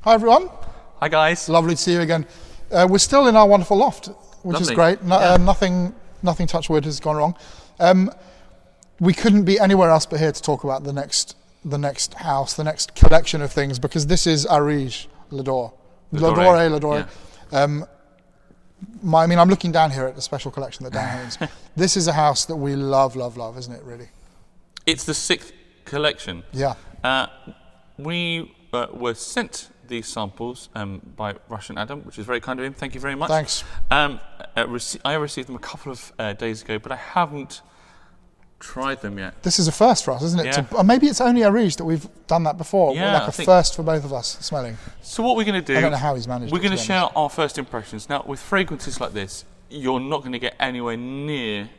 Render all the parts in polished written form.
Hi everyone. Hi guys. Lovely to see you again. We're still in our wonderful loft, which is great. Nothing touch wood has gone wrong. We couldn't be anywhere else but here to talk about the next house, the next collection of things, because this is Areej Le Doré. Le Doré. I'm looking down here at the special collection that Dan owns. This is a house that we love, isn't it, really? It's the 6th collection. Yeah. We were sent these samples by Russian Oud, which is very kind of him. Thank you very much. Thanks. I received them a couple of days ago, but I haven't tried them yet. This is a first for us, isn't it? Yeah. Maybe it's only Areej that we've done that before. Yeah, like a first for both of us smelling. So what we're going to do... I don't know how he's managed. We're going to share our first impressions. Now, with fragrances like this, you're not going to get anywhere near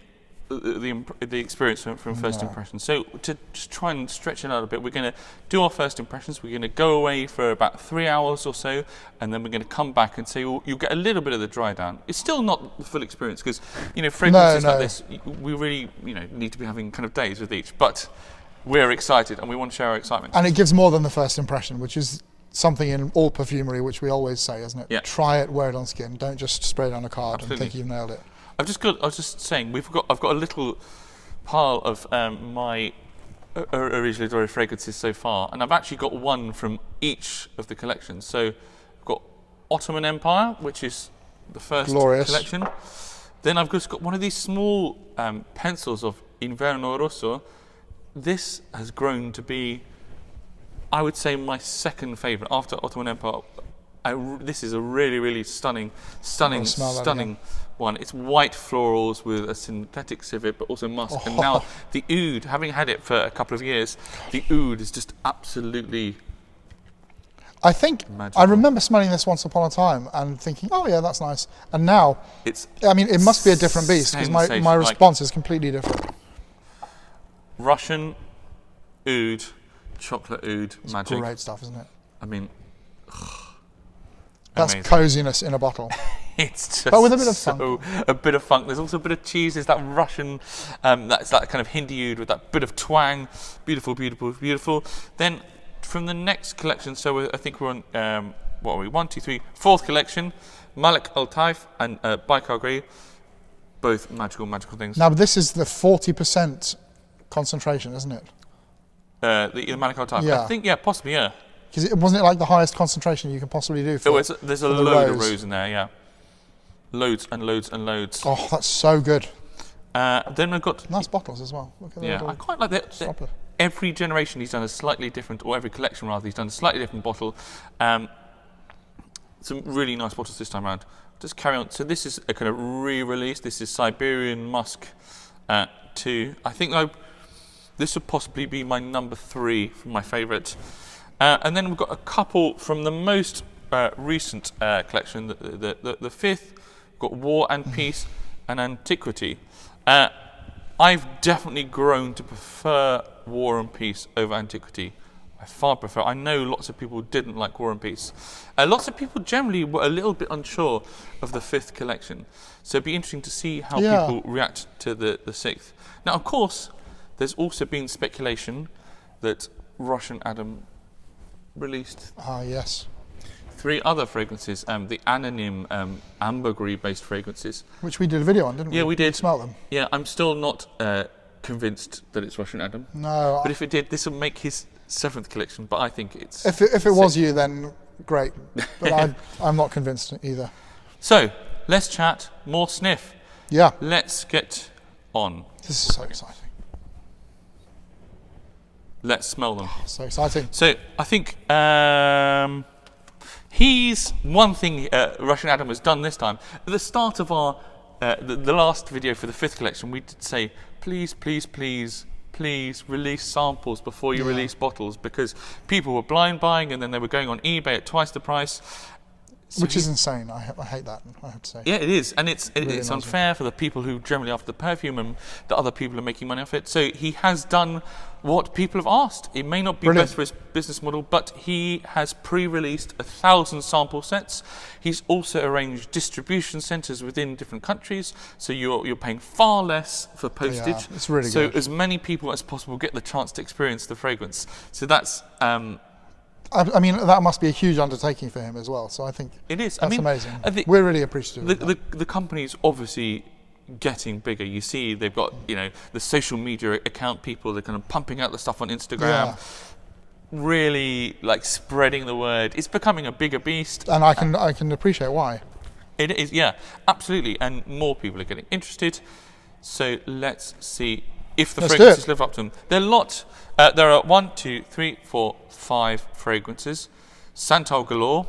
the experience from first impressions. So to just try and stretch it out a bit, we're going to do our first impressions. We're going to go away for about 3 hours or so, and then we're going to come back and say, well, you'll get a little bit of the dry down. It's still not the full experience because, fragrances like this, we really, need to be having kind of days with each. But we're excited and we want to share our excitement. And it gives more than the first impression, which is something in all perfumery, which we always say, isn't it? Yeah. Try it, wear it on skin. Don't just spray it on a card and think you've nailed it. I was just saying, I've got a little pile of my Areej Le Doré fragrances so far, and I've actually got one from each of the collections. So I've got Ottoman Empire, which is the first collection. Then I've just got one of these small pencils of Inverno Rosso. This has grown to be, I would say, my second favourite after Ottoman Empire. This is a really, really stunning one. It's white florals with a synthetic civet, but also musk. And now the oud, having had it for a couple of years, the oud is just absolutely magical. I remember smelling this once upon a time and thinking, oh yeah, that's nice. And now, it must be a different beast because my response is completely different. Russian oud, chocolate oud, magic. Great stuff, isn't it? That's amazing. Coziness in a bottle. It's just but with a bit of funk. A bit of funk. There's also a bit of cheese. There's that Russian, that's that kind of Hindi oud with that bit of twang. Beautiful, beautiful, beautiful. Then from the next collection, so I think we're on, what are we, 1, 2, 3, 4th collection, Malik Al-Taif and Baikal Grey, both magical things. Now, but this is the 40% concentration, isn't it? The Malik Al-Taif. Yeah. I think, possibly, yeah. Because wasn't it like the highest concentration you can possibly do for there's a load of rose in there, yeah. Loads and loads and loads. Oh, that's so good. Then we've got... Nice bottles as well. Look at I quite like that. Every generation he's done a slightly different, or every collection rather, he's done a slightly different bottle. Some really nice bottles this time around. Just carry on. So this is a kind of re-release. This is Siberian Musk 2. I think this would possibly be my number 3 from my favourite. And then we've got a couple from the most recent collection, the 5th. We've got War and Peace and Antiquity. I've definitely grown to prefer War and Peace over Antiquity. I far prefer. I know lots of people didn't like War and Peace. Lots of people generally were a little bit unsure of the 5th collection. So it'd be interesting to see how people react to the 6th. Now, of course, there's also been speculation that Russian Oud released 3 other fragrances, the anonym ambergris-based fragrances. Which we did a video on, didn't we? Yeah, we did. Smell them. Yeah, I'm still not convinced that it's Russian Oud. No. But if it did, this will make his 7th collection, but I think it's... If it was you, then great. But I'm not convinced either. So, less chat, more sniff. Yeah. Let's get on. This is so exciting. Let's smell them. So exciting. So, I think he's one thing Russian Oud has done this time. At the start of our the last video for the 5th collection, we did say, please release samples before you release bottles, because people were blind buying and then they were going on eBay at twice the price. So which is insane. I hate that, I have to say. Yeah, it is. And it's really unfair for the people who generally after the perfume and the other people are making money off it. So he has done what people have asked. It may not be best for his business model, but he has pre-released 1,000 sample sets. He's also arranged distribution centres within different countries, so you're paying far less for postage. Yeah, it's really good. So as many people as possible get the chance to experience the fragrance. So that's... I mean, that must be a huge undertaking for him as well. So I think it is. That's amazing. We're really appreciative of that. The company's obviously getting bigger. You see, they've got the social media account people. They're kind of pumping out the stuff on Instagram, really like spreading the word. It's becoming a bigger beast, and I can appreciate why. It is, yeah, absolutely, and more people are getting interested. So let's see if the fragrances live up to them. There are 1, 2, 3, 4, 5 fragrances. Santal Galore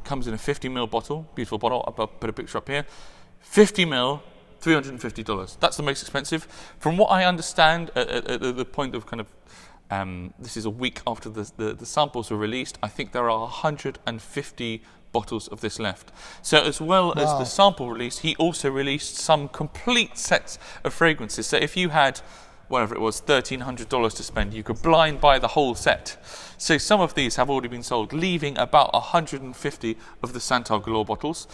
comes in a 50ml bottle, beautiful bottle. I'll put a picture up here. 50ml, $350. That's the most expensive. From what I understand, at the point of kind of, this is a week after the samples were released, I think there are 150 bottles of this left. So as well as the sample release, he also released some complete sets of fragrances. So if you had, whatever it was, $1,300 to spend, you could blind buy the whole set. So some of these have already been sold, leaving about 150 of the Santal Galore bottles.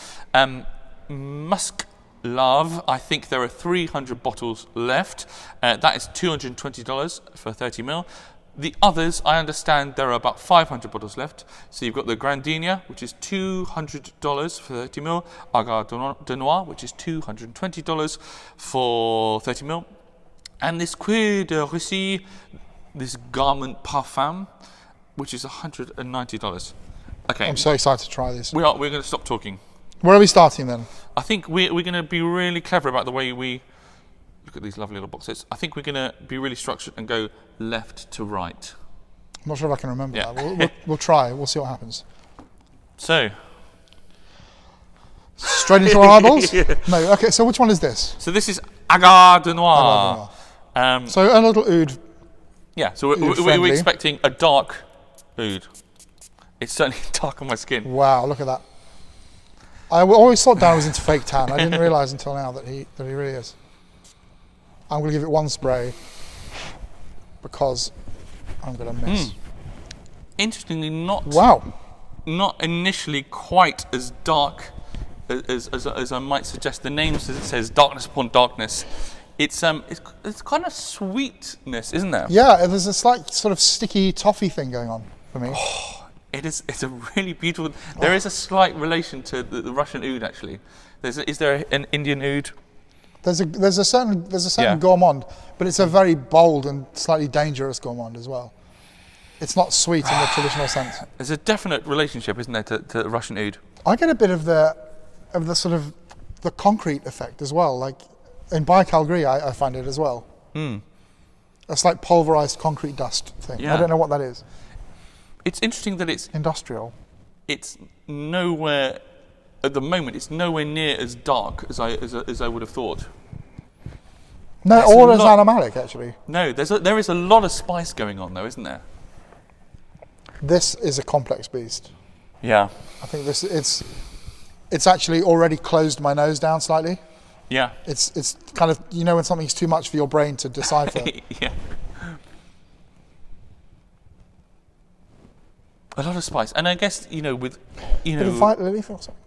Musk Lave, I think there are 300 bottles left. That is $220 for 30ml. The others, I understand there are about 500 bottles left. So you've got the Grandenia, which is $200 for 30ml. Agar de Noir, which is $220 for 30ml. And this Cuir de Russie, this garment parfum, which is $190. Okay. I'm so excited to try this. We're going to stop talking. Where are we starting then? I think we're going to be really clever about the way we look at these lovely little boxes. I think we're going to be really structured and go left to right. I'm not sure if I can remember that. We'll try. We'll see what happens. So. Straight into our eyeballs? No. Okay, so which one is this? So this is Agar de Noir. So a little oud. Yeah, so we're expecting a dark oud. It's certainly dark on my skin. Wow, look at that. I always thought Dan was into fake tan. I didn't realise until now that he really is. I'm going to give it one spray because I'm going to miss. Interestingly, not initially quite as dark as I might suggest. The name says darkness upon darkness. It's kind of sweetness, isn't there? Yeah, there's a slight sort of sticky toffee thing going on for me. It's a really beautiful. There is a slight relation to the Russian Oud actually. Is there an Indian Oud? There's a certain gourmand, but it's a very bold and slightly dangerous gourmand as well. It's not sweet in the traditional sense. There's a definite relationship, isn't there, to Russian Oud? I get a bit of the sort of the concrete effect as well. Like in Baikal Gris, I find it as well. A slight pulverized concrete dust thing. Yeah. I don't know what that is. It's interesting that it's industrial. It's nowhere at the moment. It's nowhere near as dark as I would have thought. No, or as animalic actually. No, there is a lot of spice going on though, isn't there? This is a complex beast. Yeah. I think it's actually already closed my nose down slightly. Yeah. It's kind of, when something's too much for your brain to decipher. Yeah. A lot of spice, and I guess with bit of violet leaf or something.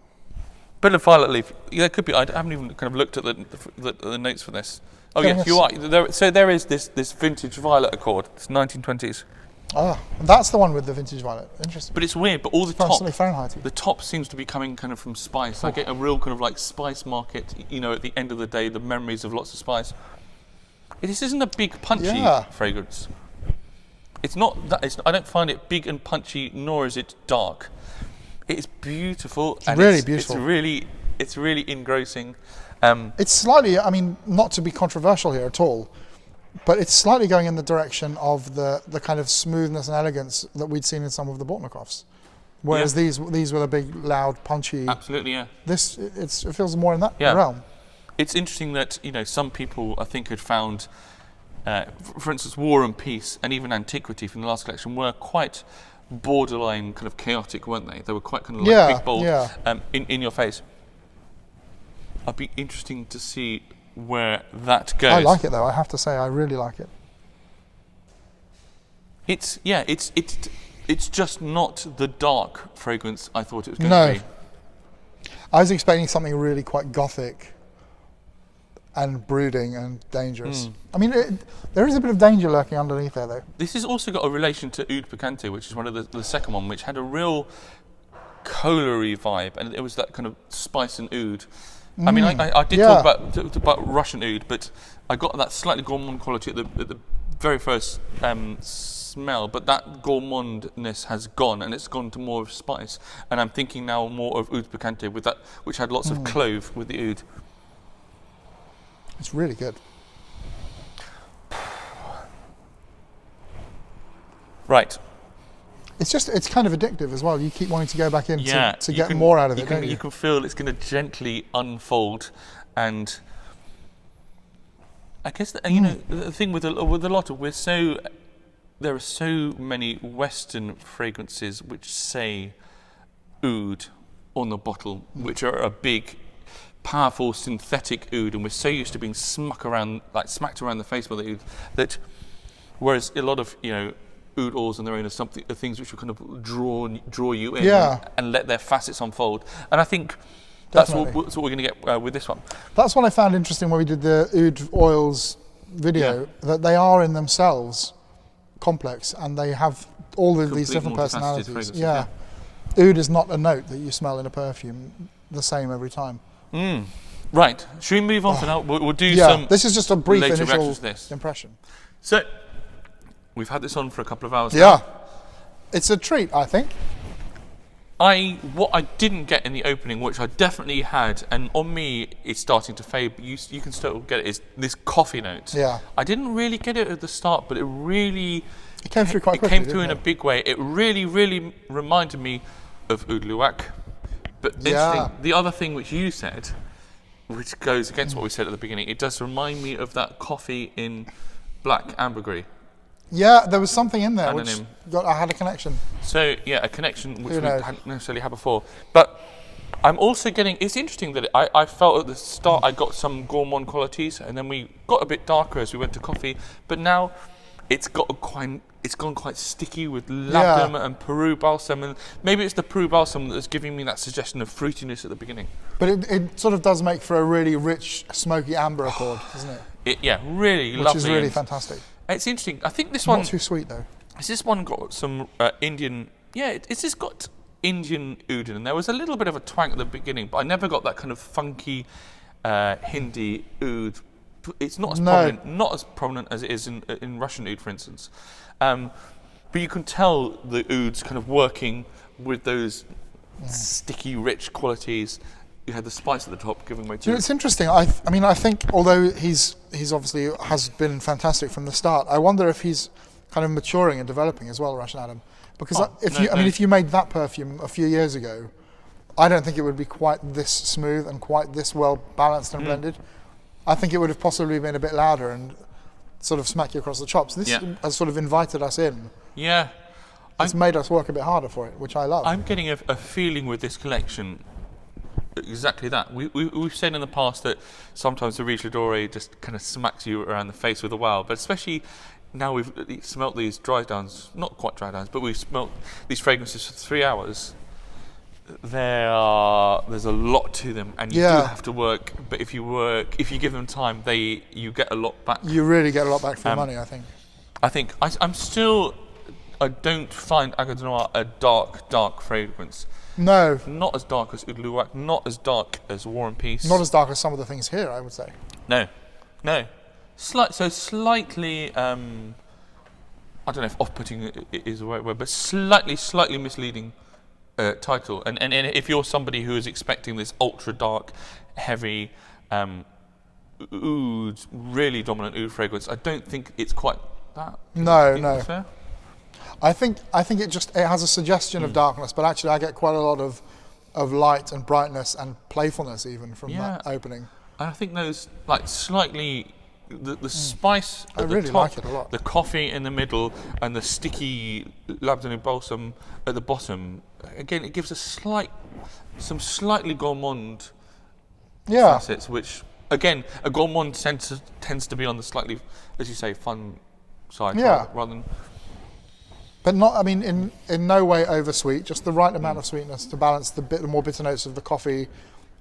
Bit of violet leaf. Yeah, it could be. I haven't even kind of looked at the notes for this. Oh yes, you are. So there is this vintage violet accord. It's 1920s. Ah, that's the one with the vintage violet. Interesting. But it's weird. But all the top, Fahrenheit. The top seems to be coming kind of from spice. I get a real kind of like spice market. At the end of the day, the memories of lots of spice. This isn't a big punchy fragrance. It's not that. I don't find it big and punchy, nor is it dark. It's beautiful. It's really beautiful. It's really engrossing. It's slightly. Not to be controversial here at all, but it's slightly going in the direction of the kind of smoothness and elegance that we'd seen in some of the Bortnikovs. Whereas these were the big, loud, punchy. Absolutely, yeah. It feels more in that realm. It's interesting that some people I think had found. For instance, War and Peace and even Antiquity from the last collection were quite borderline kind of chaotic, weren't they? They were quite kind of like big, bold, in your face. I'd be interesting to see where that goes. I like it though. I have to say, I really like it. It's just not the dark fragrance I thought it was going to be. I was expecting something really quite gothic. and brooding and dangerous. I mean, there is a bit of danger lurking underneath there, though. This has also got a relation to Oud Picante, which is one of the second one, which had a real cola-y vibe, and it was that kind of spice and oud. I mean, I did talk about Russian Oud, but I got that slightly gourmand quality at the very first smell, but that gourmandness has gone, and it's gone to more of spice. And I'm thinking now more of Oud Picante with that, which had lots of clove with the oud. It's really good. Right. It's kind of addictive as well. You keep wanting to go back in to get more out of it, don't you? You can feel it's going to gently unfold, and I guess the thing with a lot of there are so many Western fragrances which say oud on the bottle, which are a big, powerful synthetic oud, and we're so used to being smacked around the face with the oud that, whereas a lot of oud oils on their own are things which will kind of draw you in and let their facets unfold. And I think that's what we're going to get with this one. That's what I found interesting when we did the oud oils video, that they are in themselves complex and they have all of these different personalities. Yeah. Oud is not a note that you smell in a perfume the same every time. Right. Should we move on for now? We'll do some. This is just a brief initial impression. So, we've had this on for a couple of hours now. Yeah. It's a treat, I think. What I didn't get in the opening, which I definitely had, and on me it's starting to fade, but you can still get it, is this coffee note. Yeah. I didn't really get it at the start, but it came through quite quickly. It came through in a big way. It really, really reminded me of Oud Luwak. But interesting, the other thing which you said, which goes against what we said at the beginning, it does remind me of that coffee in black ambergris. Yeah, there was something in there which I had a connection. So, a connection which we hadn't necessarily had before. But I'm also getting, it's interesting that I felt at the start I got some gourmand qualities, and then we got a bit darker as we went to coffee, but now it's gone quite sticky with labdanum and Peru balsam, and maybe it's the Peru balsam that's giving me that suggestion of fruitiness at the beginning. But it sort of does make for a really rich, smoky amber accord, doesn't it? Really lovely. Which is really fantastic. It's interesting. I think this one... Not too sweet, though. Has this one got some Indian... it's just got Indian oud in, and there was a little bit of a twang at the beginning, but I never got that kind of funky Hindi oud. It's not as prominent as it is in Russian oud, for instance. But you can tell the oud's kind of working with those sticky, rich qualities. You had the spice at the top giving way to... It's interesting. I mean, I think although he's obviously has been fantastic from the start, I wonder if he's kind of maturing and developing as well, Russian Oud. Because if you made that perfume a few years ago, I don't think it would be quite this smooth and quite this well balanced and blended. I think it would have possibly been a bit louder and sort of smack you across the chops. This has sort of invited us in. Yeah. It's made us work a bit harder for it, which I love. I'm getting a feeling with this collection, exactly that. We've said in the past that sometimes the Areej Le Doré just kind of smacks you around the face with a wow, but especially now we've smelt these dry downs, not quite dry downs, but we've smelt these fragrances for 3 hours. There's a lot to them, and you do have to work. But if you give them time, you get a lot back. You really get a lot back for your money, I think. I don't find Agar de Noir a dark fragrance. No. Not as dark as Oud Luwak, not as dark as War and Peace. Not as dark as some of the things here, I would say. No. Slightly, I don't know if off-putting is the right word, but slightly misleading title. And if you're somebody who is expecting this ultra-dark, heavy, oud, really dominant oud fragrance, I don't think it's quite that. No. Fair? I think it has a suggestion of darkness, but actually I get quite a lot of light and brightness and playfulness even from that opening. And I think those slightly the spice at I really the top, like it a lot. The coffee in the middle, and the sticky labdanum balsam at the bottom. Again, it gives some slightly gourmand facets, which again a gourmand tends to be on the slightly, as you say, fun side rather than. But not, I mean, in no way oversweet, just the right amount of sweetness to balance the more bitter notes of the coffee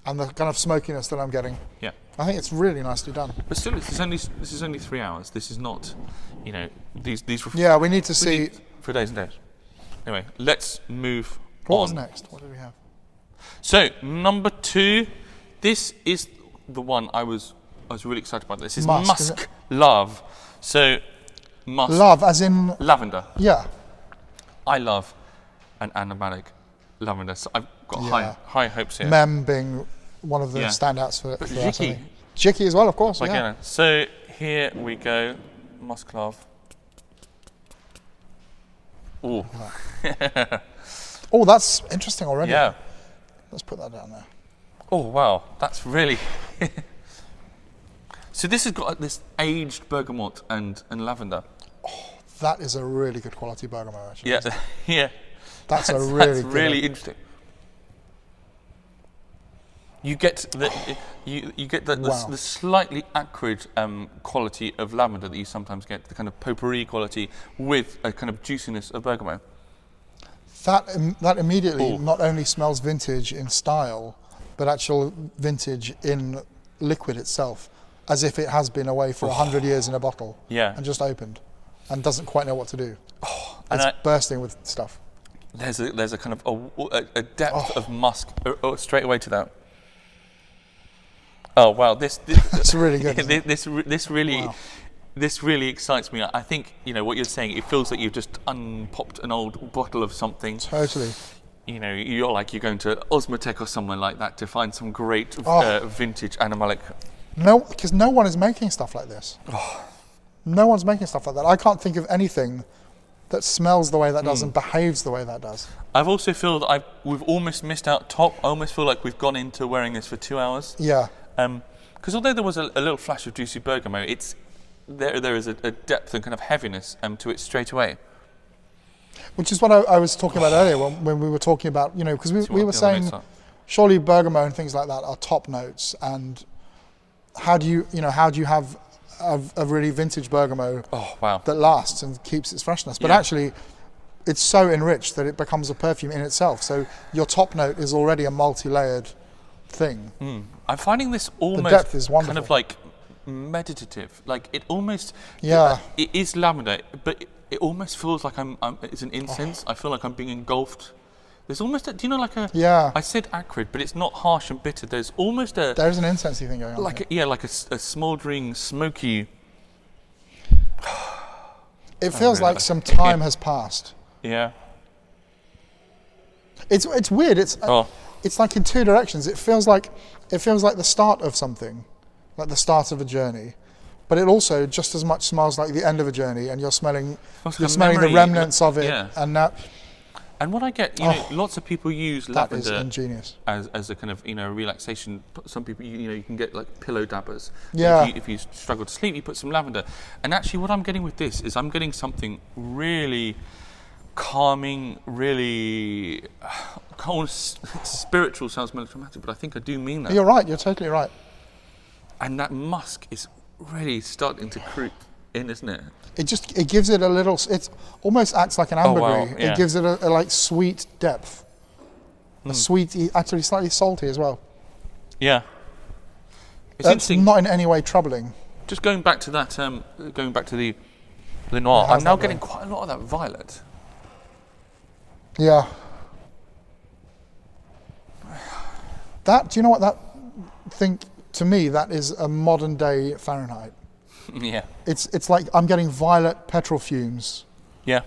and the kind of smokiness that I'm getting. Yeah. I think it's really nicely done. But still, this is only 3 hours. This is not, these. Yeah, we need to see for days and days. Anyway, let's move what on. was next. What did we have? So number 2, this is the one I was really excited about. This is Musk Lave. So musk. Love, as in lavender. Yeah. I love an animalic lavender. So I've got high hopes here. Mem being one of the standouts for us. Jicky. Jicky as well, of course. So here we go, Musk Lave. Oh. Oh, that's interesting already. Yeah. Let's put that down there. Oh wow, that's really. So this has got this aged bergamot and lavender. Oh, that is a really good quality bergamot, actually. Yeah, yeah. That's really interesting. You get the the slightly acrid quality of lavender that you sometimes get, the kind of potpourri quality with a kind of juiciness of bergamot. That immediately not only smells vintage in style, but actual vintage in liquid itself, as if it has been away for 100 years in a bottle and just opened and doesn't quite know what to do. It's bursting with stuff. There's a kind of a depth of musk straight away to that. Oh wow, this it's really good. This really excites me. I think what you're saying. It feels like you've just unpopped an old bottle of something. Totally. You're going to Osmotek or somewhere like that to find some great vintage animalic. No, because no one is making stuff like this. No one's making stuff like that. I can't think of anything that smells the way that does and behaves the way that does. I've also feel that we've almost missed out top. I almost feel like we've gone into wearing this for 2 hours. Yeah. Because although there was a little flash of juicy bergamot, there is a depth and kind of heaviness to it straight away. Which is what I was talking about earlier when we were talking about, because we were saying surely bergamot and things like that are top notes, and how do you have a really vintage bergamot that lasts and keeps its freshness? But actually, it's so enriched that it becomes a perfume in itself. So your top note is already a multi-layered thing. I'm finding this almost the depth is wonderful. Kind of like meditative. Like it almost it is lavender, but it almost feels like it's an incense. I feel like I'm being engulfed. There's almost I said acrid, but it's not harsh and bitter. There's almost there's an incensey thing going on. Like a smouldering, smoky. It feels like some time has passed. Yeah. It's weird. It's like in two directions. It feels like the start of something, like the start of a journey, but it also just as much smells like the end of a journey, and you're smelling the remnants of it, and that. And what I get, lots of people use lavender as a kind of relaxation. Some people, you can get like pillow dabbers. Yeah. If you struggle to sleep, you put some lavender. And actually, what I'm getting with this is I'm getting something really calming, really spiritual. Sounds melodramatic, but I think I do mean that. You're right. You're totally right. And that musk is really starting to creep in, isn't it? It gives it a little. It almost acts like an ambergris. Yeah. It gives it a like sweet depth. A sweet, actually slightly salty as well. Yeah. It's not in any way troubling. Just going back to that, going back to the noir. I'm now getting quite a lot of that violet. Yeah. Do you know what that thing? To me, that is a modern day Fahrenheit. Yeah. It's like I'm getting violet petrol fumes. Yeah.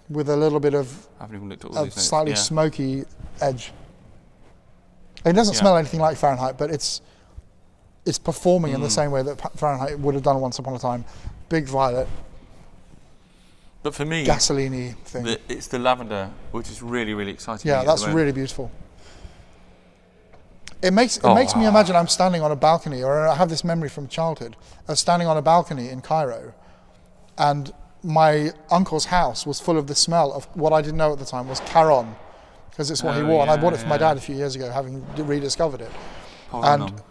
With a little bit of I haven't even looked at all these slightly smoky edge. It doesn't smell anything like Fahrenheit, but it's performing in the same way that Fahrenheit would have done once upon a time. Big violet. But for me, gasoline-y thing. It's the lavender, which is really, really exciting. Yeah, that's really beautiful. It makes me imagine I'm standing on a balcony, or I have this memory from childhood of standing on a balcony in Cairo, and my uncle's house was full of the smell of what I didn't know at the time was Caron, because it's what he wore, and I bought it for my dad a few years ago, having rediscovered it. And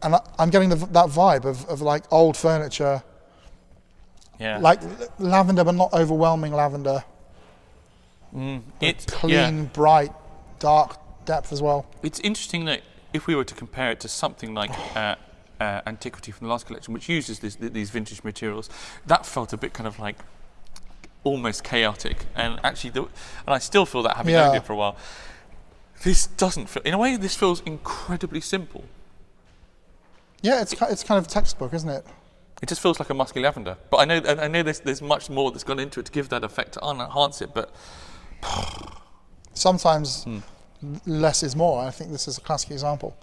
I'm getting that vibe of like old furniture, like lavender, but not overwhelming lavender. It's clean, bright, dark depth as well. It's interesting that if we were to compare it to something like Antiquity from the last collection, which uses these vintage materials, that felt a bit kind of like almost chaotic. And actually, and I still feel that having owned it for a while. This doesn't feel, in a way, this feels incredibly simple. Yeah, it's kind of textbook, isn't it? It just feels like a musky lavender. But I know there's much more that's gone into it to give that effect, to enhance it, but... Sometimes less is more. I think this is a classic example.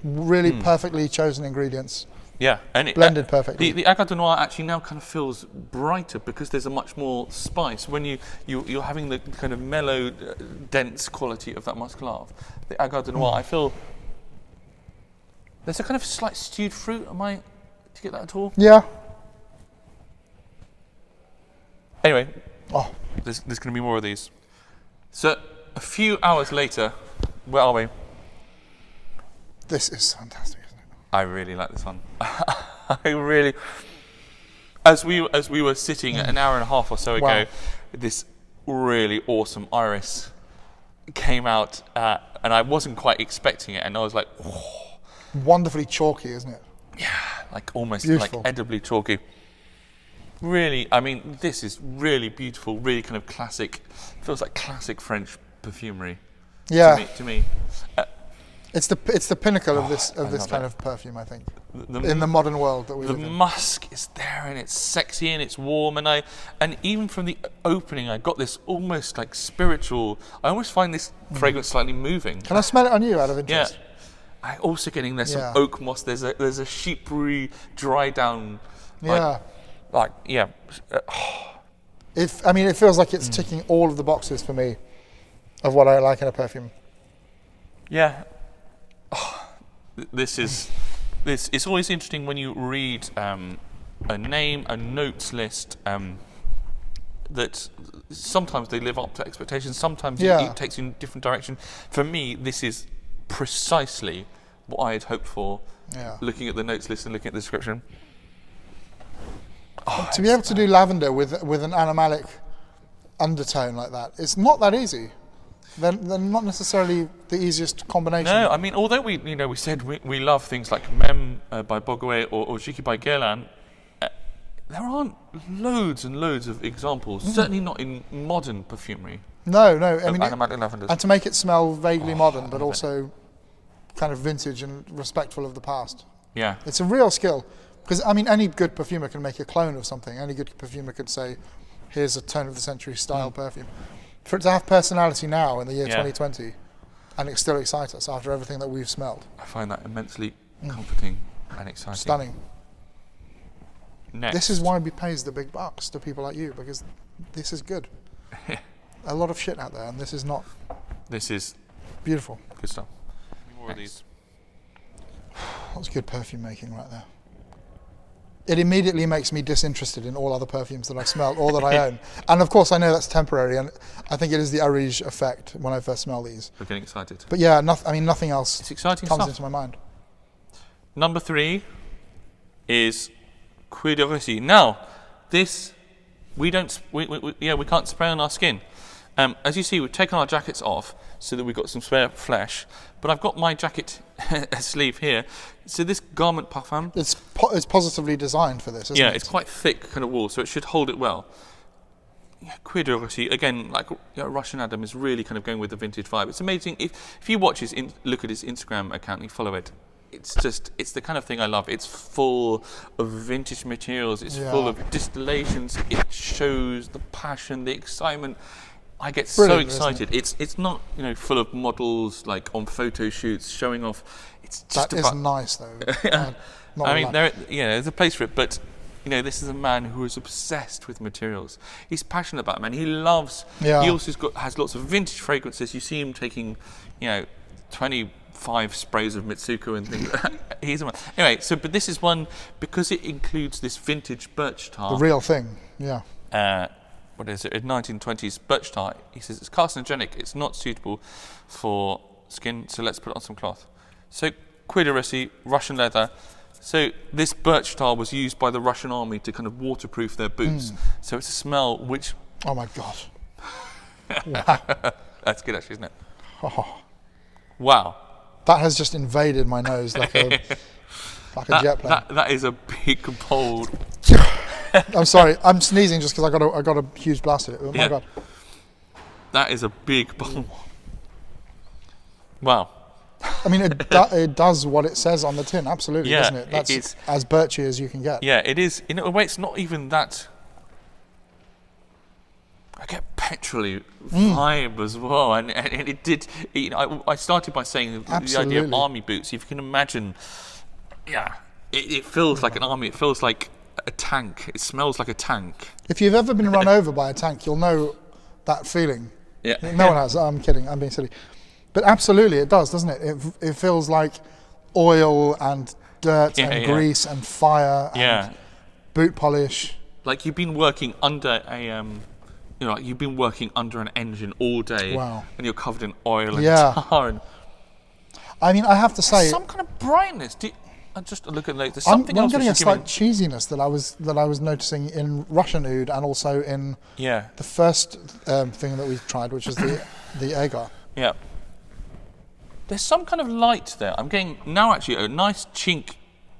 Really perfectly chosen ingredients. Yeah, and blended perfectly. The Agar de Noir actually now kind of feels brighter because there's a much more spice. When you're having the kind of mellow, dense quality of that Musk Lave, the Agar de Noir, I feel there's a kind of slight stewed fruit. Am I to get that at all? Yeah. Anyway, there's going to be more of these. So a few hours later, where are we? This is fantastic, isn't it? I really like this one. I really, as we were sitting an hour and a half or so ago, this really awesome iris came out, and I wasn't quite expecting it, and I was like, oh. Wonderfully chalky, isn't it? Yeah, like almost beautiful. Like edibly chalky. Really, I mean, this is really beautiful, really kind of classic. Feels like classic French perfumery. Yeah. To me. It's the pinnacle of this kind of perfume, I think. In the modern world that we live in. The musk is there, and it's sexy and it's warm, and even from the opening, I got this almost like spiritual. I almost find this fragrance slightly moving. Can I smell it on you, out of interest? Yeah. I'm also getting some oak moss. There's a sheepery dry down. It feels like it's ticking all of the boxes for me of what I like in a perfume. Yeah. It's always interesting when you read a name, a notes list, that sometimes they live up to expectations, sometimes it takes you in a different direction. For me, this is precisely what I had hoped for, looking at the notes list and looking at the description. To be able to do lavender with an animalic undertone like that, it's not that easy. They're not necessarily the easiest combination. No, I mean, although we said we love things like Mem by Bogouet or Jiki by Guerlain, there aren't loads and loads of examples. Certainly not in modern perfumery. No. I mean, animalic lavenders. And to make it smell vaguely modern, but also kind of vintage and respectful of the past. Yeah, it's a real skill. Because I mean, any good perfumer can make a clone of something. Any good perfumer could say, "Here's a turn of the century style perfume." For it to have personality now in the year 2020, and it still excites us after everything that we've smelled. I find that immensely comforting and exciting. Stunning. Next. This is why we pays the big bucks to people like you, because this is good. A lot of shit out there, and this is not. This is beautiful. Good stuff. More of these. That was good perfume making right there. It immediately makes me disinterested in all other perfumes that I've smelled or that I own. And of course I know that's temporary, and I think it is the Areej effect when I first smell these. I'm getting excited. But yeah, nothing else it's exciting comes stuff. into my mind. Number 3 is Cuir de Russie. Now, this we can't spray on our skin. As you see, we've taken our jackets off so that we've got some spare flesh. But I've got my jacket sleeve here. So this garment parfum... It's positively designed for this, isn't it? Yeah, it's quite thick kind of wool, so it should hold it well. Cuir de Russie, again, like Russian Oud is really kind of going with the vintage vibe. It's amazing. If you watch look at his Instagram account and you follow it, it's the kind of thing I love. It's full of vintage materials. It's full of distillations. It shows the passion, the excitement. I get so excited. It's not full of models like on photo shoots showing off. It's just that is nice though. I mean, there's a place for it, but this is a man who is obsessed with materials. He's passionate about them, and he loves. Yeah. He also has lots of vintage fragrances. You see him taking 25 sprays of Mitsuko and things. He's a man. Anyway, but this is one because it includes this vintage birch tar. The real thing. Yeah. What is it? A 1920s birch tar. He says it's carcinogenic. It's not suitable for skin, so let's put it on some cloth. So Cuir de Russie, Russian leather. So this birch tar was used by the Russian army to kind of waterproof their boots. So it's a smell which... Oh my God. Wow. That's good actually, isn't it? Oh. Wow. That has just invaded my nose like a jet plane. That is a big bowl. I'm sorry, I'm sneezing just because I got a huge blast at it. Oh my god. That is a big bowl. Wow. I mean, it does what it says on the tin, absolutely, doesn't it? That's it's, as birchy as you can get. Yeah, it is. In a way, it's not even that. I get petrol-y vibe as well, and it did. I started by saying the idea of army boots. If you can imagine, it feels like an army. It feels like a tank. It smells like a tank. If you've ever been run over by a tank, you'll know that feeling. Yeah. No one has. I'm kidding. I'm being silly. But absolutely, it does, doesn't it? It feels like oil and dirt and grease and fire and boot polish. Like you've been working under you've been working under an engine all day. Wow. And you're covered in oil and tar. And I mean, I have to say, some kind of brightness. I just look at there's something else. I'm getting a slight cheesiness that I was noticing in Russian Oud and also in the first thing that we tried, which is the Agar. Yeah. There's some kind of light there. I'm getting now actually a nice chink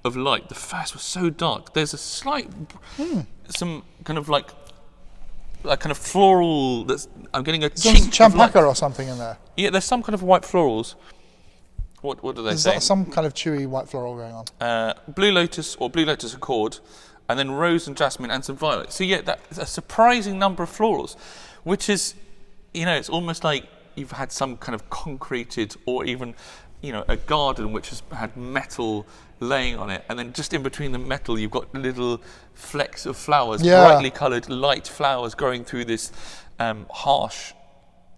of light. The first was so dark. There's a slight, some kind of like kind of floral. I'm getting a chink of light. Champaca or something in there. Yeah, there's some kind of white florals. What do they say? There's some kind of chewy white floral going on. Blue lotus or blue lotus accord, and then rose and jasmine and some violet. So that's a surprising number of florals, which is, it's almost like you've had some kind of concreted or even, a garden which has had metal laying on it, and then just in between the metal you've got little flecks of flowers, brightly coloured, light flowers growing through this harsh.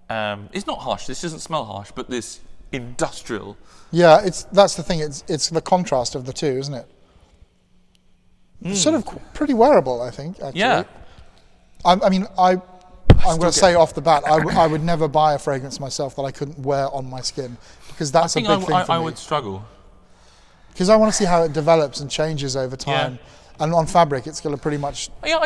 It's not harsh. This doesn't smell harsh, but this industrial. Yeah, that's the thing. It's the contrast of the two, isn't it? It's sort of pretty wearable, I think. Actually. Yeah. I'm going to say off the bat, I would never buy a fragrance myself that I couldn't wear on my skin, because that's a big thing for me. I would struggle. Because I want to see how it develops and changes over time. Yeah. And on fabric, it's going to pretty much stay. I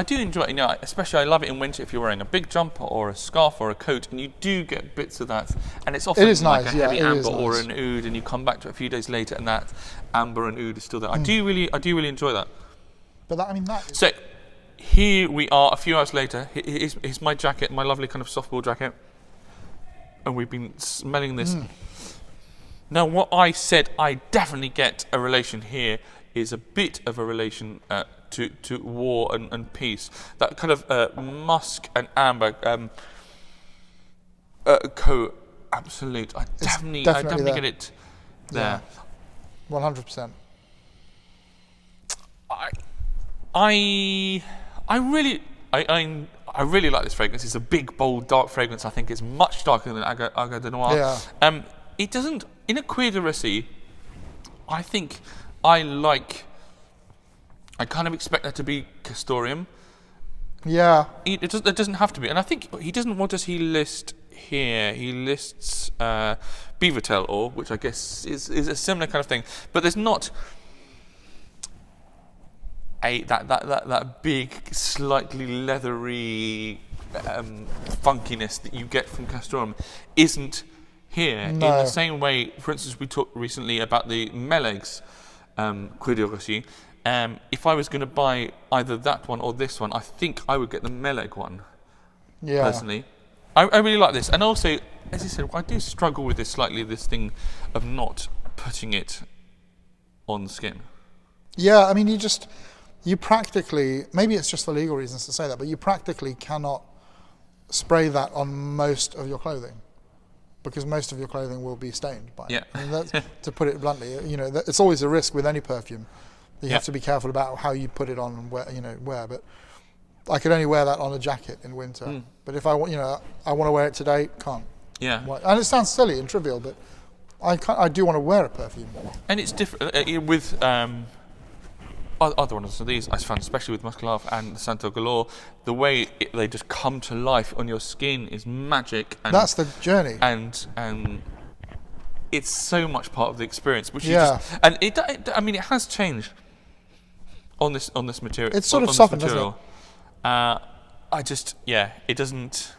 do enjoy it. Especially I love it in winter if you're wearing a big jumper or a scarf or a coat, and you do get bits of that. And it's often like a heavy amber or an oud, and you come back to it a few days later, and that amber and oud is still there. I do really enjoy that. But So here we are, a few hours later. Here's my jacket, my lovely kind of softball jacket, and we've been smelling this. Now, what I said, I definitely get a relation here. Is a bit of a relation to war and peace. That kind of musk and amber absolute. I definitely get it there. 100%. I really like this fragrance. It's a big, bold, dark fragrance. I think it's much darker than Agar de Noir. Yeah. It doesn't in a Cuir de Russie. I think. I kind of expect that to be castoreum. Yeah. It doesn't have to be. And I think he doesn't, what does he list here? He lists beaver tail ore, which I guess is a similar kind of thing. But there's not that big, slightly leathery funkiness that you get from castoreum isn't here. No. In the same way, for instance, we talked recently about the Melegs Cuir de Russie. If I was going to buy either that one or this one, I think I would get the Meleg one. Yeah. Personally, I really like this, and also, as I said, I do struggle with this thing of not putting it on the skin. Yeah, I mean, you practically, maybe it's just for legal reasons to say that, but you practically cannot spray that on most of your clothing. Because most of your clothing will be stained by it. Yeah. I mean, that's, to put it bluntly, it's always a risk with any perfume. You have to be careful about how you put it on and where. But I could only wear that on a jacket in winter. But if I want to wear it today, can't. Yeah. And it sounds silly and trivial, but I do want to wear a perfume. And it's different with other ones of these. I found, especially with Musk Lave and the Santal Galore, the way they just come to life on your skin is magic. And that's the journey. And it's so much part of the experience. Which it has changed on this material. It's sort of softened, doesn't it? It doesn't.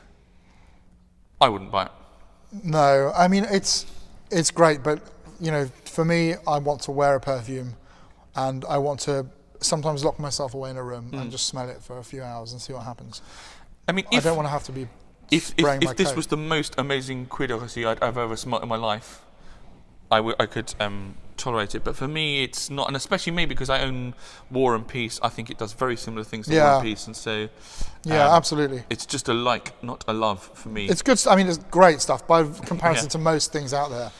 I wouldn't buy it. No, I mean it's It's great, but for me, I want to wear a perfume, and I want to sometimes lock myself away in a room and just smell it for a few hours and see what happens. I mean, I don't want to have to be if spraying my this coat. was the most amazing Cuir de Russie I've ever smelled in my life, I could tolerate it. But for me, it's not, and especially maybe because I own War and Peace, I think it does very similar things to War and Peace, and so absolutely. It's just a like, not a love for me. It's good. I mean, it's great stuff by comparison to most things out there.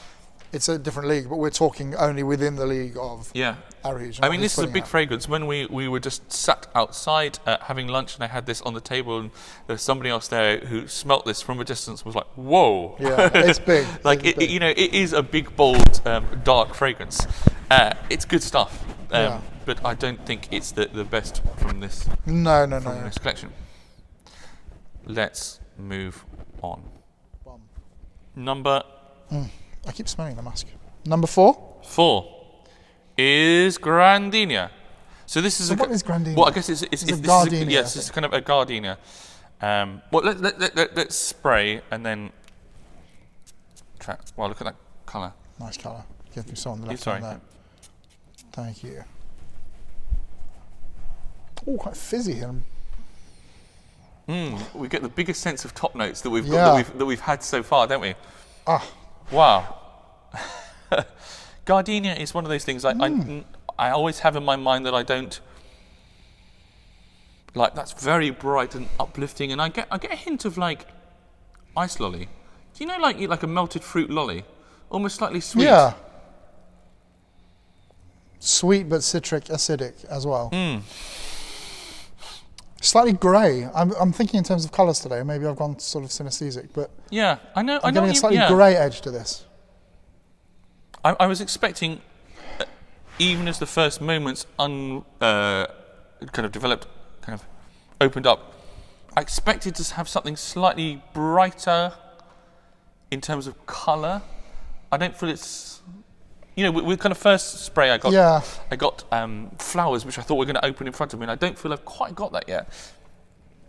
It's a different league, but we're talking only within the league of Areej. I mean, this is a big fragrance. When we were just sat outside having lunch, and I had this on the table, and there was somebody else there who smelt this from a distance, was like, "Whoa!" Yeah, it's big. Like it is a big, bold, dark fragrance. It's good stuff, but I don't think it's the best from this. No. This collection. Let's move on. Number. I keep smelling the musk. Number 4? 4 is Grandenia. So this is what is Grandenia? Well, I guess it's a gardenia. Yes, it's kind of a gardenia. Well, let's spray and then try. Well, look at that colour. Nice colour. Give me some on the left Sorry. hand there. Thank you. Oh, quite fizzy here. We get the biggest sense of top notes that we've got, that we've had so far, don't we? Wow. Gardenia is one of those things I always have in my mind that I don't like. That's very bright and uplifting, and I get a hint of like ice lolly. Do you know like a melted fruit lolly, almost slightly sweet? Yeah. Sweet but citric, acidic as well. Slightly grey. I'm thinking in terms of colours today. Maybe I've gone sort of synesthetic, but yeah, I know. I'm getting a slightly grey edge to this. I was expecting, even as the first moments kind of developed, kind of opened up, I expected to have something slightly brighter in terms of colour. I don't feel it's, with kind of first spray I got flowers which I thought were going to open in front of me, and I don't feel I've quite got that yet.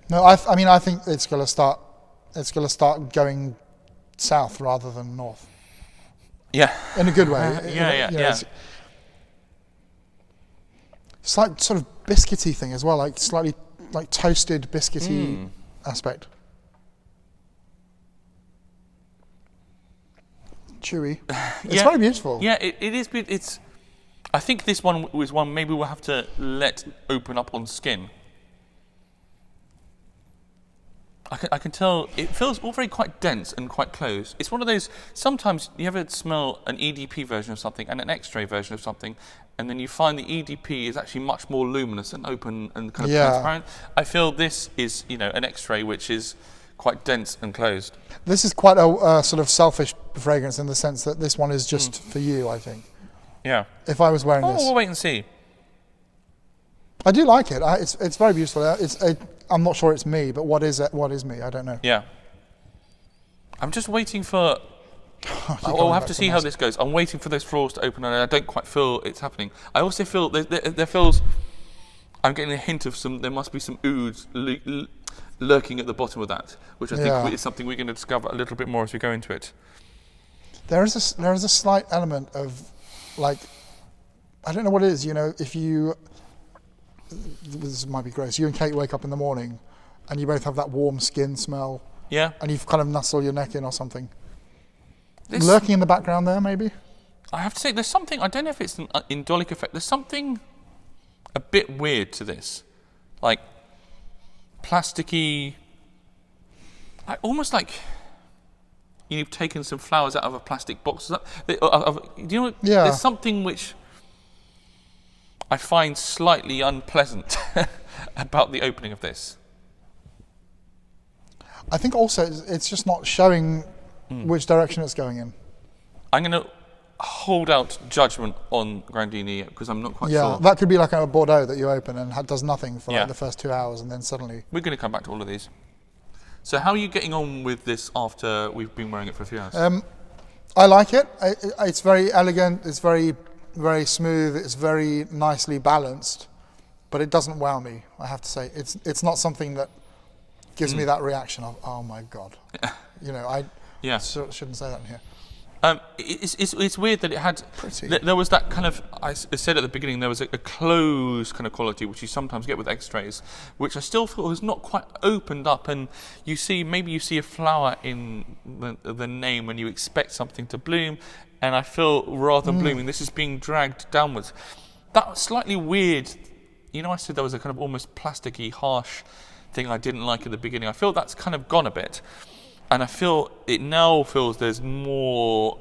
No, I think it's going to start going south rather than north. Yeah. In a good way. It's like sort of biscuity thing as well, like slightly like toasted biscuity aspect. Chewy. It's very beautiful. Yeah, it is. It's. I think this one was one maybe we'll have to let open up on skin. I can tell it feels all very quite dense and quite close. It's one of those, sometimes you ever smell an EDP version of something and an X-ray version of something, and then you find the EDP is actually much more luminous and open and kind of transparent. I feel this is, an X-ray which is quite dense and closed. This is quite a sort of selfish fragrance in the sense that this one is just for you, I think. Yeah. If I was wearing this. We'll wait and see. I do like it. It's very beautiful. I'm not sure it's me, but what is it? What is me? I don't know. Yeah. I'm just waiting for. We'll have to see how this goes. I'm waiting for those floors to open, and I don't quite feel it's happening. I also feel there feels. I'm getting a hint of some. There must be some ouds lurking at the bottom of that, which I think is something we're going to discover a little bit more as we go into it. There is a slight element of, like, I don't know what it is. If you. This might be gross. You and Kate wake up in the morning and you both have that warm skin smell. Yeah. And you've kind of nestled your neck in or something. Lurking in the background there, maybe? I have to say, there's something, I don't know if it's an indolic effect, there's something a bit weird to this. Like, plasticky, almost like you've taken some flowers out of a plastic box. Do you know, there's something which I find slightly unpleasant about the opening of this. I think also it's just not showing which direction it's going in. I'm going to hold out judgment on Grandenia because I'm not quite sure. Yeah, that could be like a Bordeaux that you open and does nothing for like the first 2 hours, and then suddenly... We're going to come back to all of these. So how are you getting on with this after we've been wearing it for a few hours? I like it. It's very elegant. It's very... very smooth, it's very nicely balanced, but it doesn't wow me, I have to say. It's not something that gives me that reaction of, oh my God. I shouldn't say that in here. It's weird that it had. Pretty. There was that kind of. I said at the beginning there was a closed kind of quality which you sometimes get with X-rays, which I still feel was not quite opened up. And you see a flower in the name when you expect something to bloom, and I feel rather than blooming, this is being dragged downwards. That was slightly weird. You know, I said there was a kind of almost plasticky, harsh thing I didn't like at the beginning. I feel that's kind of gone a bit. And I feel it now feels there's more,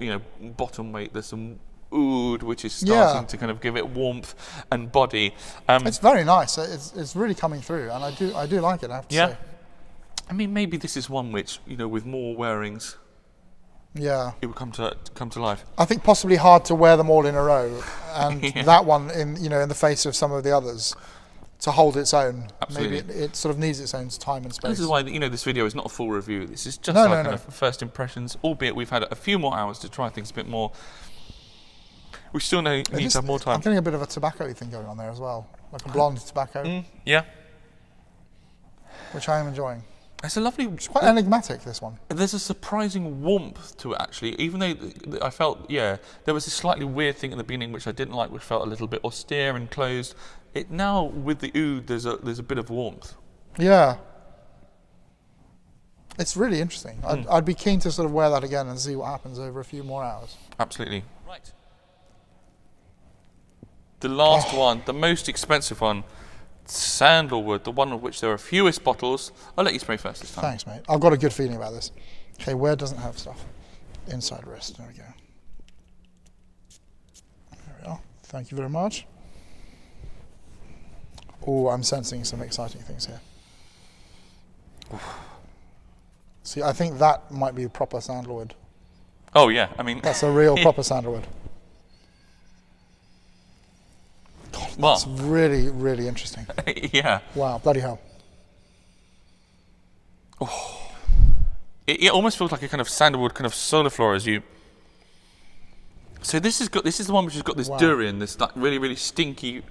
bottom weight. There's some oud, which is starting to kind of give it warmth and body. It's very nice. It's really coming through, and I do like it. I have to say. I mean, maybe this is one which with more wearings, it would come to life. I think possibly hard to wear them all in a row, and that one in the face of some of the others. To hold its own. Absolutely. Maybe it sort of needs its own time and space. This is why this video is not a full review. This is just kind of first impressions, albeit we've had a few more hours to try things a bit more. We still need to have more time. I'm getting a bit of a tobacco-y thing going on there as well, like a blonde tobacco. Yeah. Which I am enjoying. It's a lovely. It's quite enigmatic, this one. There's a surprising warmth to it, actually. Even though I felt, there was this slightly weird thing at the beginning which I didn't like, which felt a little bit austere and closed. It now with the oud, there's a bit of warmth. Yeah, it's really interesting. I'd be keen to sort of wear that again and see what happens over a few more hours. Absolutely. Right. The last one, the most expensive one, sandalwood, the one of which there are fewest bottles. I'll let you spray first this time. Thanks, mate. I've got a good feeling about this. Okay, where doesn't have stuff? Inside wrist. There we go. There we are. Thank you very much. Oh, I'm sensing some exciting things here. See, I think that might be proper sandalwood. Oh yeah, I mean that's a real proper sandalwood. God, that's really, really interesting. Yeah. Wow, bloody hell. Oh. It almost feels like a kind of sandalwood kind of soliflora as you. So this is the one which has got this durian, this like really, really stinky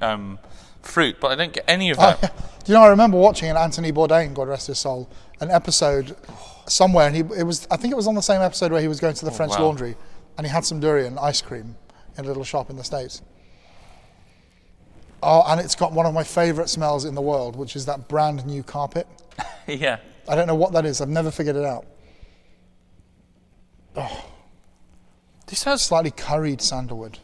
fruit, but I don't get any of that. Do you know, I remember watching an Anthony Bourdain, God rest his soul, an episode somewhere, and I think it was on the same episode where he was going to the French Laundry, and he had some durian ice cream in a little shop in the States. Oh, and it's got one of my favourite smells in the world, which is that brand new carpet. Yeah. I don't know what that is. I've never figured it out. Oh. This has slightly curried sandalwood.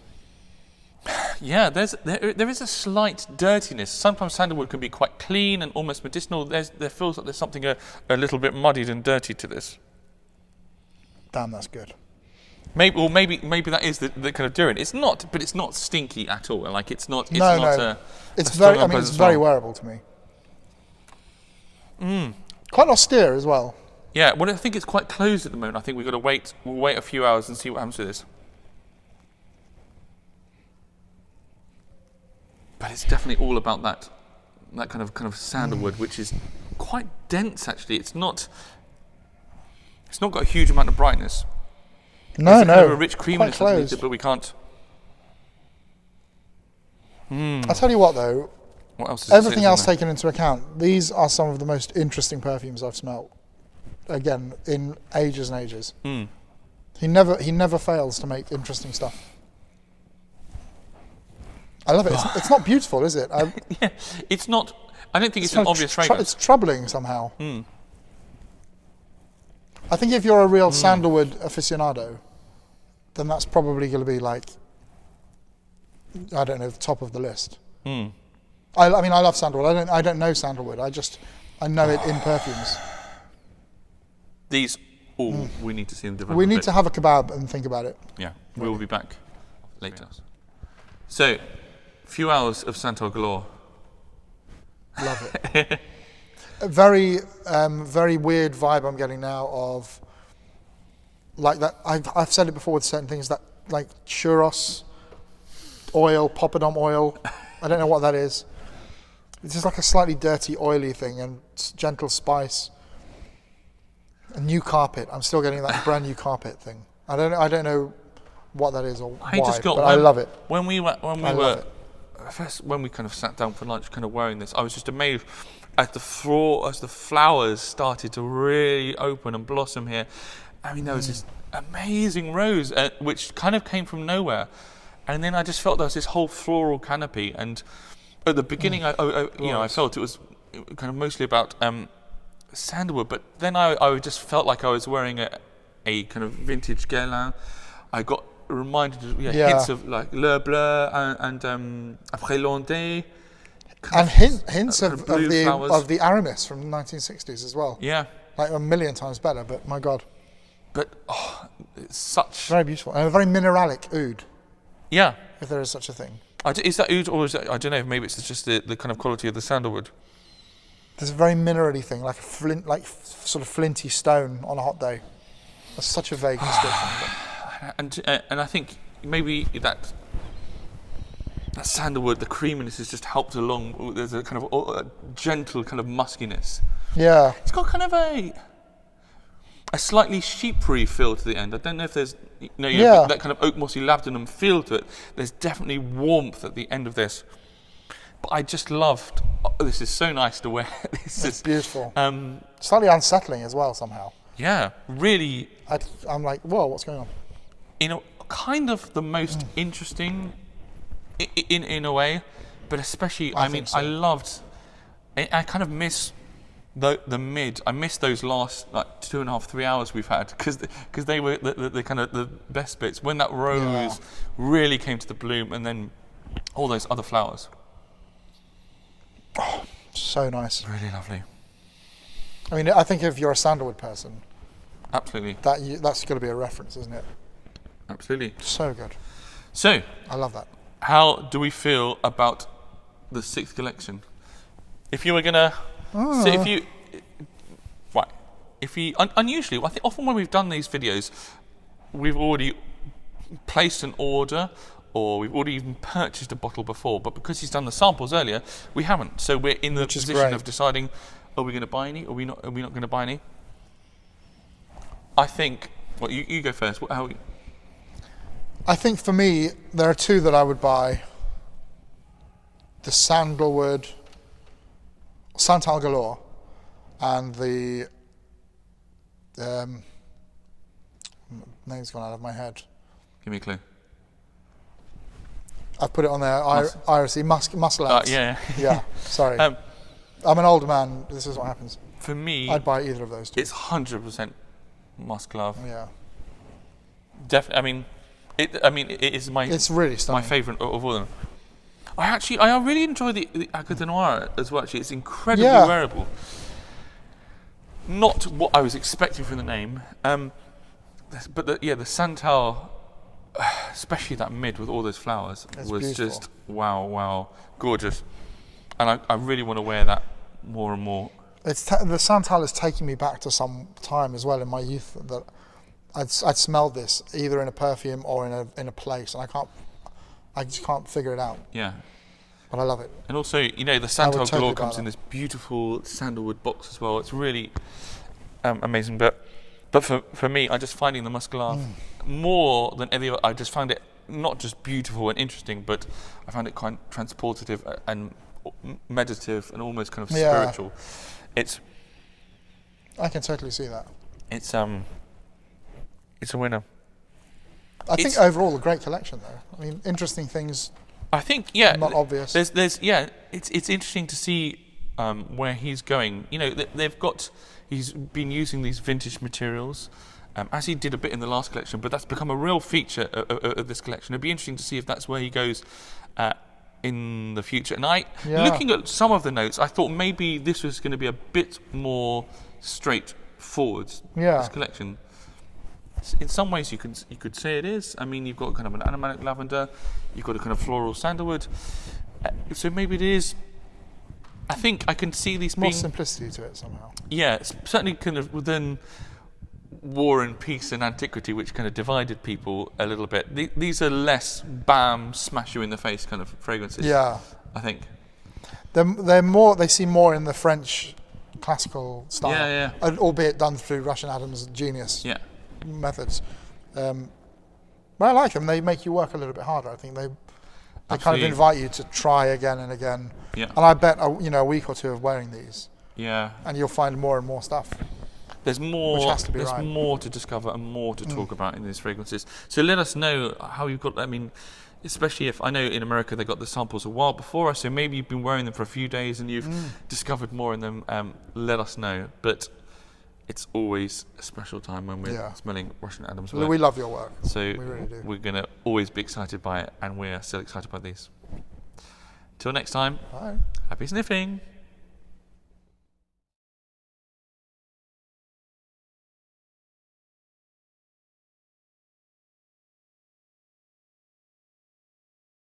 Yeah, there is a slight dirtiness. Sometimes sandalwood can be quite clean and almost medicinal. There feels like there's something a little bit muddied and dirty to this. Damn, that's good. Maybe that is the kind of durian. It's not, but it's not stinky at all. Like it's not. It's no, not no. It's very. I mean, it's very wearable to me. Quite austere as well. Yeah. Well, I think it's quite closed at the moment. I think we've got to wait. We'll wait a few hours and see what happens to this. But it's definitely all about that kind of sandalwood, which is quite dense. Actually, it's not got a huge amount of brightness. No, There's kind of a rich creaminess underneath it, but we can't. I'll tell you what, though. What else? Everything else taken into account, these are some of the most interesting perfumes I've smelt. Again, in ages and ages. He never fails to make interesting stuff. I love it. It's not beautiful, is it? Yeah, it's not. I don't think it's an obvious fragrance. It's troubling somehow. I think if you're a real sandalwood aficionado, then that's probably going to be like, I don't know, the top of the list. I mean, I love sandalwood. I don't know sandalwood. I know it in perfumes. These, we need to see them develop. We need to have a kebab and think about it. Yeah, we will be back later. So, few hours of Santal Galore. Love it. A very, very weird vibe I'm getting now of, like that. I've said it before with certain things, that like churros oil, poppadom oil. I don't know what that is. It's just like a slightly dirty, oily thing, and gentle spice. A new carpet. I'm still getting that brand new carpet thing. I don't know what that is or why, but I love it. When we kind of sat down for lunch, kind of wearing this, I was just amazed as the flowers started to really open and blossom here. I mean, there was this amazing rose, which kind of came from nowhere. And then I just felt there was this whole floral canopy. And at the beginning, I felt it was kind of mostly about sandalwood. But then I just felt like I was wearing a kind of vintage guerlain. I got reminded of hints of like Le Bleu and Après Landais. And hints of the Aramis from the 1960s as well. Yeah. Like a million times better, but my God. But it's such... Very beautiful. And a very mineralic oud. Yeah. If there is such a thing. Is that oud, or is that, I don't know, maybe it's just the kind of quality of the sandalwood. There's a very minerally thing, like a flint, like sort of flinty stone on a hot day. That's such a vague description. And I think maybe that sandalwood, the creaminess has just helped along. There's a kind of a gentle kind of muskiness. Yeah. It's got kind of a slightly sheepery feel to the end. I don't know if there's that kind of oak mossy labdanum feel to it. There's definitely warmth at the end of this. But I just loved. This is so nice to wear. It's beautiful. Slightly unsettling as well somehow. Yeah, really. I'm like, whoa, what's going on? You know, kind of the most interesting in a way, but especially I loved. I kind of miss the mid. I miss those last like 2.5, 3 hours we've had because they were the kind of the best bits when that rose really came to the bloom, and then all those other flowers. Oh, so nice. Really lovely. I mean, I think if you're a sandalwood person, absolutely, that's got to be a reference, isn't it? Absolutely. So good. So, I love that. How do we feel about the 6th collection? If you were gonna, unusually, I think often when we've done these videos, we've already placed an order, or we've already even purchased a bottle before. But because he's done the samples earlier, we haven't. So we're in the position of deciding: are we going to buy any? Are we not going to buy any? I think. Well, you go first. I think for me, there are two that I would buy. The sandalwood, Santal Galore, and the name's gone out of my head. Give me a clue. I've put it on there. Iris Musk Lave. Yeah. Sorry. I'm an older man. This is what happens. For me, I'd buy either of those two. It's 100% Musk Lave. Yeah. Definitely. It is my. It's really stunning. My favourite of all of them. I really enjoy the Agar de Noir as well. Actually, it's incredibly wearable. Not what I was expecting from the name, but the Santal, especially that mid with all those flowers, was beautiful. Just wow, gorgeous. And I really want to wear that more and more. The Santal is taking me back to some time as well in my youth that I'd smelled this either in a perfume or in a place, and I just can't figure it out. Yeah. But I love it. And also, the Santal Galore comes in this beautiful sandalwood box as well. It's really amazing. But for me, I just finding the Musk Lave more than any other. I just found it not just beautiful and interesting, but I found it kind of transportative and meditative and almost kind of spiritual. I can totally see that. It's a winner. I think overall a great collection though. I mean, interesting things. I think not obvious. There's it's interesting to see where he's going. He's been using these vintage materials, as he did a bit in the last collection, but that's become a real feature of this collection. It'd be interesting to see if that's where he goes in the future. And looking at some of the notes, I thought maybe this was going to be a bit more straightforward. This collection. In some ways, you could say it is. I mean, you've got kind of an aromatic lavender, you've got a kind of floral sandalwood. So maybe it is. I think I can see these more being simplicity to it somehow. Yeah, it's certainly kind of within war and peace and antiquity, which kind of divided people a little bit. These are less bam, smash you in the face kind of fragrances. Yeah, I think they're more. They seem more in the French classical style. Yeah. Albeit done through Russian Oud's genius. Yeah. Methods, but I like them. They make you work a little bit harder. I think they kind of invite you to try again and again. Yeah. And I bet a week or two of wearing these. Yeah. And you'll find more and more stuff. There's more. Which has to be there's right. more to discover and more to talk about in these fragrances. So let us know how you've got. I mean, especially if I know in America they got the samples a while before us, so maybe you've been wearing them for a few days and you've discovered more in them. Let us know. But it's always a special time when we're smelling Russian Adam's work. We love your work. So we really do. We're going to always be excited by it, and we're still excited by these. Till next time. Bye. Happy sniffing.